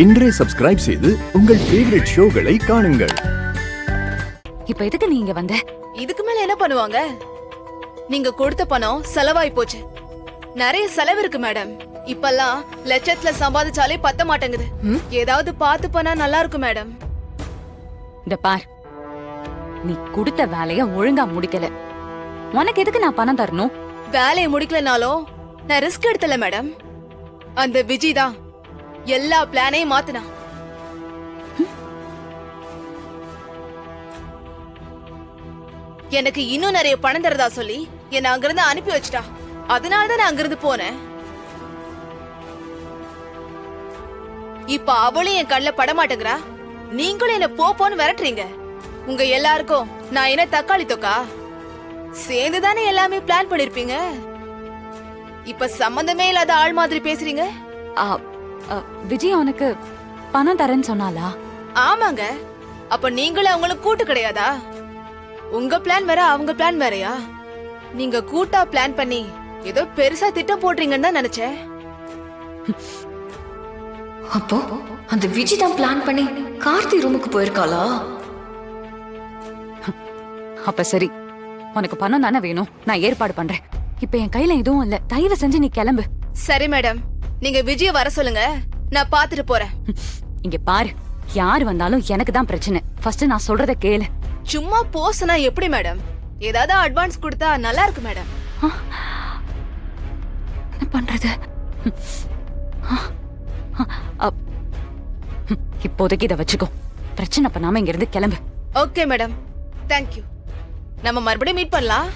இன்றே சப்ஸ்கிரைப் செய்து உங்கள் ஃபேவரட் ஷோகளை காணுங்கள். இப்ப எதுக்கு நீ இங்க வந்த? இதுக்கு மேல என்ன பண்ணுவாங்க? நீங்க கொடுத்த பணம் செலவாய் போச்சு. நிறைய செலவு இருக்கு மேடம். இப்பெல்லாம் லட்சத்துல சம்பாதிச்சாலே பத்த மாட்டேங்குது. ஏதாவது பார்த்து பண்ணா நல்லா இருக்கும் மேடம். இந்த பார், நீ கொடுத்த வேலைய ஒழுங்கா முடிக்கல. உனக்கு எதுக்கு நான் பணம் தரணும்? வேலையை முடிக்கலனாலும் நான் ரிஸ்க் எடுத்தல மேடம். அந்த விஜய் தான் எல்லா பிளானையும் மாத்தினா. எனக்கு இன்னும் நிறைய பணம் தரதா சொல்லி என்ன அங்கிருந்து அனுப்பி வச்சிட்டா. அதனாலதான் நான் அங்கிருந்து போனேன். இப்ப அவளும் என் கண்ணுல பட மாட்டேங்கிறா. நீங்களும் என்ன போன்னு விரட்டுறீங்க. உங்க எல்லாருக்கும் நான் என்ன தக்காளி தொக்கா? சேர்ந்துதானே எல்லாமே பிளான் பண்ணிருப்பீங்க. இப்ப சம்பந்தமே இல்லாத ஆள் மாதிரி பேசுறீங்க. விஜய் உனக்கு பணம் தரேன்னு சொன்னாலா? ஆமாங்க. அப்ப நீங்களும் அவங்களும் கூட்டு கிடையாதா? உங்க பிளான் வேற, அவங்க பிளான் வேறயா? நீங்க கூட்டா பிளான் பண்ணி ஏதோ பெருசா திட்டம் போடுறீங்கன்னு தான் நினைச்சேன். அப்போ அந்த விஜய் தான் பிளான் பண்ணி கார்த்தி ரூமுக்கு போயிருக்காளா? அப்ப சரி, உனக்கு பணம் தானே வேணும், நான் ஏற்பாடு பண்றேன். இப்ப என் கையில எதுவும் இல்ல, தயவு செஞ்சு நீ கிளம்பு. சரி மேடம், நீங்க விஜய வர சொல்லுங்க, நான் பாத்துட்டு போறேன். இங்க பாரு, யார் வந்தாலும் எனக்கு தான் பிரச்சனை. ஃபர்ஸ்ட் நான் சொல்றத கேளு. சும்மா போஸ்னா எப்படி மேடம்? ஏதாவது அட்வான்ஸ் கொடுத்தா நல்லா இருக்கு மேடம். என்ன பண்றது? இப்போதைக்கு இதை வச்சுக்கோ. பிரச்சனை பண்ணாம இங்க இருந்து கிளம்பு. Okay madam, thank you. நம்ம மறுபடியும் மீட் பண்ணலாம்.